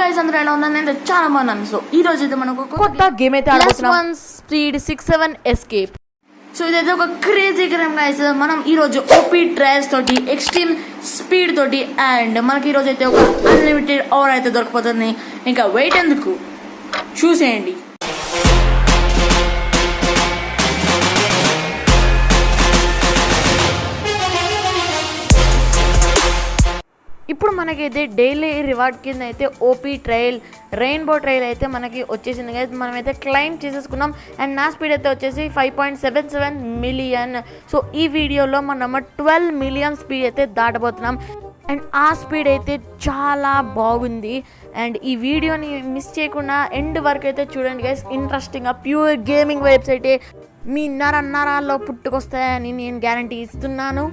Guys అందరూ ఎలా ఉన్నారు? నేను చాలా బాగున్నాను. సో ఈ రోజు అయితే మనకు కొత్త గేమ్ అయితే ఆడబోతున్నాం. Speed 67 escape. సో ఇదైతే ఒక క్రేజీ గేమ్ గైస్. మనం ఈ రోజు ఓపీ ట్రయల్స్ తోటి ఎక్స్ట్రీమ్ స్పీడ్ తోటి అండ్ మనకి ఈ రోజు అయితే ఒక అన్లిమిటెడ్ అవర్ అయితే దొరికిపోతుంది. ఇంకా వెయిట్ ఎందుకు, చూసేయండి. ఇప్పుడు మనకైతే డైలీ రివార్డ్ కింద అయితే ఓపీ ట్రయల్ రెయిన్బో ట్రయల్ అయితే మనకి వచ్చేసింది గైస్. మనమైతే క్లైమ్ చేసేసుకున్నాం అండ్ నా స్పీడ్ అయితే వచ్చేసి 5.77 మిలియన్. సో ఈ వీడియోలో మనం 12 మిలియన్ స్పీడ్ అయితే దాటబోతున్నాం అండ్ ఆ స్పీడ్ అయితే చాలా బాగుంది. అండ్ ఈ వీడియోని మిస్ చేయకుండా ఎండ్ వరకు అయితే చూడండి గైస్. ఇంట్రెస్టింగ్గా ప్యూర్ గేమింగ్ వెబ్సైట్ మీ నరాల్లో పుట్టుకొస్తాయని నేను గ్యారంటీ ఇస్తున్నాను.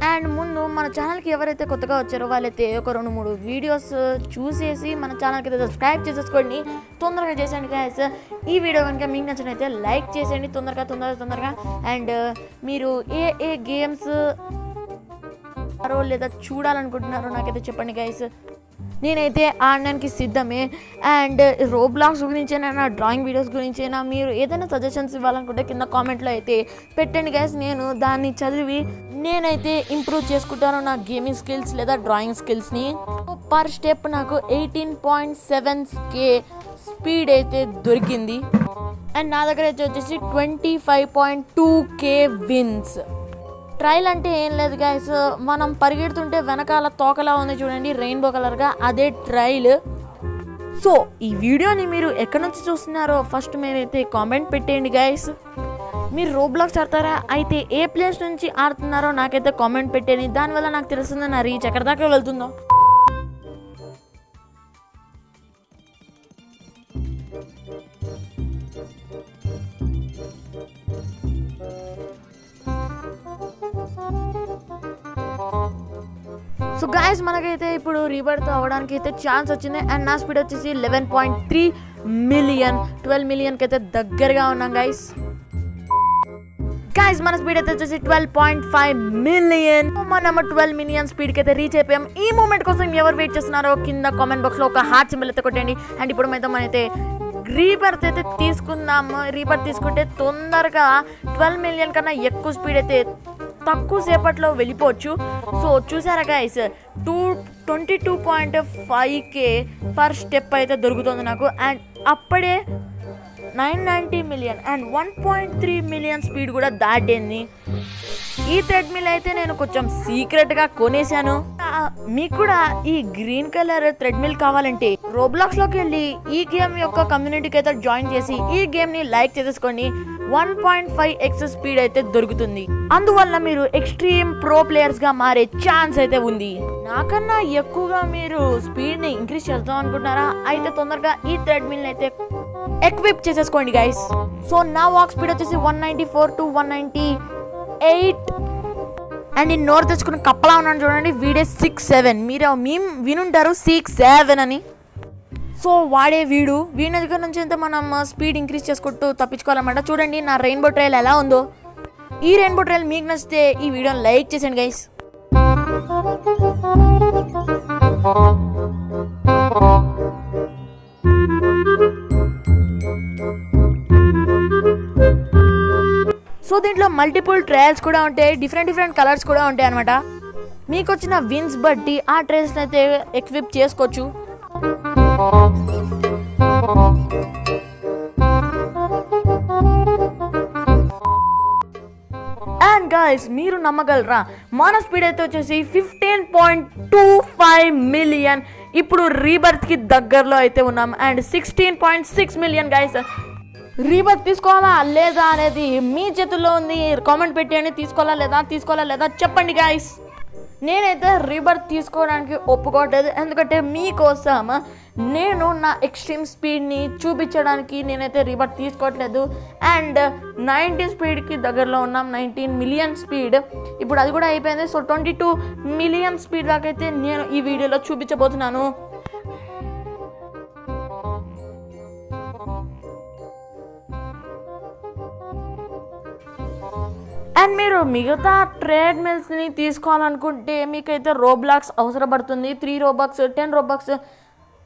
అండ్ ముందు మన ఛానల్కి ఎవరైతే కొత్తగా వచ్చారో వాళ్ళైతే ఒక 2-3 వీడియోస్ చూసేసి మన ఛానల్కి అయితే సబ్స్క్రైబ్ చేసేసుకోండి. తొందరగా చేసేయండి గైస్. ఈ వీడియో కనుక మీకు నచ్చినైతే లైక్ చేసేయండి తొందరగా. అండ్ మీరు ఏ గేమ్స్ లేదా చూడాలనుకుంటున్నారో నాకైతే చెప్పండి గైస్. నేనైతే ఆడడానికి సిద్ధమే. అండ్ రోబ్లాక్స్ గురించైనా డ్రాయింగ్ వీడియోస్ గురించైనా మీరు ఏదైనా సజెషన్స్ ఇవ్వాలనుకుంటే కింద కామెంట్లో అయితే పెట్టండి గైస్. నేను దాన్ని చదివి నేనైతే ఇంప్రూవ్ చేసుకుంటాను నా గేమింగ్ స్కిల్స్ లేదా డ్రాయింగ్ స్కిల్స్ని. పర్ స్టెప్ నాకు 18.7K స్పీడ్ అయితే దొరికింది అండ్ నా దగ్గర అయితే వచ్చేసి 25.2K విన్స్. ట్రైల్ అంటే ఏం లేదు గైస్, మనం పరిగెడుతుంటే వెనకాల తోకలా ఉంది చూడండి రెయిన్బో కలర్గా, అదే ట్రైల్. సో ఈ వీడియోని మీరు ఎక్కడి నుంచి చూస్తున్నారో ఫస్ట్ మీరైతే కామెంట్ పెట్టేయండి గైస్. మీరు రోబ్లాక్స్ ఆడతారా? అయితే ఏ ప్లేస్ నుంచి ఆడుతున్నారో నాకైతే కామెంట్ పెట్టేయండి. దానివల్ల నాకు తెలుస్తుంది నా రీచ్ ఎక్కడి దాకా వెళ్తుందో. సో గైస్ మనకైతే ఇప్పుడు రీబర్త్ అవ్వడానికి అయితే ఛాన్స్ వచ్చింది అండ్ నా స్పీడ్ వచ్చేసి 11.3 మిలియన్. 12 మిలియన్కి అయితే దగ్గరగా ఉన్నాం గైస్. మన స్పీడ్ అయితే వచ్చేసి 12.5 మిలియన్. మనం 12 మిలియన్ స్పీడ్కి అయితే రీచ్ అయిపోయాం. ఈ మూమెంట్ కోసం ఎవరు వెయిట్ చేస్తున్నారో కింద కామెంట్ బాక్స్లో ఒక హార్ట్ సింబల్ అయితే కొట్టండి. అండ్ ఇప్పుడు మనమైతే రీబర్త్ అయితే తీసుకుందాము. రీబర్త్ తీసుకుంటే తొందరగా 12 మిలియన్ కన్నా ఎక్కువ స్పీడ్ అయితే తక్కువ సేపట్లో వెళ్ళిపోవచ్చు. సో చూసారా గైస్, 22.5K పర్ స్టెప్ అయితే దొరుకుతుంది నాకు. అండ్ అప్పుడే 990 మిలియన్ అండ్ 1.3 మిలియన్ స్పీడ్ కూడా దాటింది. ఈ థ్రెడ్మిల్ అయితే నేను కొంచెం సీక్రెట్గా కొనేసాను. మీకు కూడా ఈ గ్రీన్ కలర్ థ్రెడ్మిల్ కావాలంటే రోబ్లాక్స్లోకి వెళ్ళి ఈ గేమ్ యొక్క కమ్యూనిటీకి అయితే జాయిన్ చేసి ఈ గేమ్ని లైక్ చేసేసుకోండి. 1.5x స్పీడ్ అయితే దొరుకుతుంది. అందువల్ల మీరు ఎక్స్ట్రీమ్ ప్రో ప్లేయర్స్గా మారే ఛాన్స్ అయితే ఉంది. నాకన్నా ఎక్కువగా మీరు స్పీడ్ని ఇంక్రీజ్ చేద్దాం అనుకుంటున్నారా? అయితే తొందరగా ఈ థ్రెడ్మిల్ని అయితే ఎక్విప్ చేసేసుకోండి గైస్. సో నా వాక్ స్పీడ్ వచ్చేసి 194 to 198 అండ్ ఈ నోరు తెచ్చుకుని కప్పలా ఉన్నాను చూడండి. వీడే 67. మీరు వినుంటారు 67 అని. సో వాడే వీడి దగ్గర నుంచి అయితే మనం స్పీడ్ ఇంక్రీజ్ చేసుకుంటూ తప్పించుకోవాలన్నమాట. చూడండి నా రెయిన్బో ట్రయల్ ఎలా ఉందో. ఈ రెయిన్బో ట్రయల్ మీకు నచ్చితే ఈ వీడియోని లైక్ చేసేయండి గైస్. సో దీంట్లో మల్టిపుల్ ట్రయల్స్ కూడా ఉంటాయి, డిఫరెంట్ కలర్స్ కూడా ఉంటాయి అనమాట. మీకు వచ్చిన విన్స్ బట్టి ఆ ట్రయల్స్ని అయితే ఎక్విప్ చేసుకోవచ్చు. అండ్ గైస్ మీరు నమ్మగలరా, మన స్పీడ్ అయితే వచ్చేసి 15.25 మిలియన్. ఇప్పుడు రీబర్త్కి దగ్గరలో అయితే ఉన్నాం అండ్ 16.6 మిలియన్ గైస్. రీబర్త్ తీసుకోవాలా లేదా అనేది మీ చేతుల్లో ఉంది. కామెంట్ పెట్టండి, తీసుకోవాలా లేదా చెప్పండి గైస్. నేనైతే రీబర్త్ తీసుకోవడానికి ఒప్పుకోవట్లేదు, ఎందుకంటే మీకోసం నేను నా ఎక్స్ట్రీమ్ స్పీడ్ని చూపించడానికి నేనైతే రీబర్త్ తీసుకోవట్లేదు. అండ్ 19 స్పీడ్కి దగ్గరలో ఉన్నాం, 19 మిలియన్ స్పీడ్. ఇప్పుడు అది కూడా అయిపోయింది. సో 22 మిలియన్ స్పీడ్ దాకా అయితే నేను ఈ వీడియోలో చూపించబోతున్నాను. అండ్ మీరు మిగతా ట్రేడ్ మిల్స్ని తీసుకోవాలనుకుంటే మీకైతే రోబ్లాక్స్ అవసరపడుతుంది. 3 రోబక్స్, 10 రోబక్స్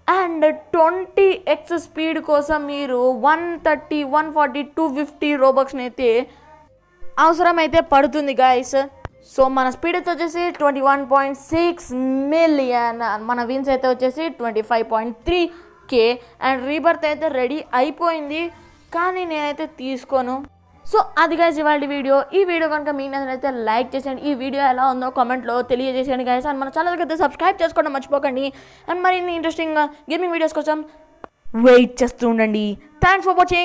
అండ్ 20x స్పీడ్ కోసం మీరు 130, 140, 250 రోబక్స్ని అయితే అవసరమైతే పడుతుంది గాయస్. సో మన స్పీడ్ అయితే వచ్చేసి 21.6 మిలియన్, మన విన్స్ అయితే వచ్చేసి 25.3K. అండ్ రీబర్త్ అయితే రెడీ అయిపోయింది, కానీ నేనైతే తీసుకోను. సో అది గైస్ ఇవాళ వీడియో. ఈ వీడియో కనుక మీకు నచ్చినట్లయితే లైక్ చేసేయండి. ఈ వీడియో ఎలా ఉందో కామెంట్లో తెలియజేసేయండి గైస్. అండ్ మన ఛానల్కి అయితే సబ్స్క్రైబ్ చేసుకోవడం మర్చిపోకండి. అండ్ మరిన్ని ఇంట్రెస్టింగ్ గేమింగ్ వీడియోస్ కోసం వెయిట్ చేస్తూ ఉండండి. Thanks for watching.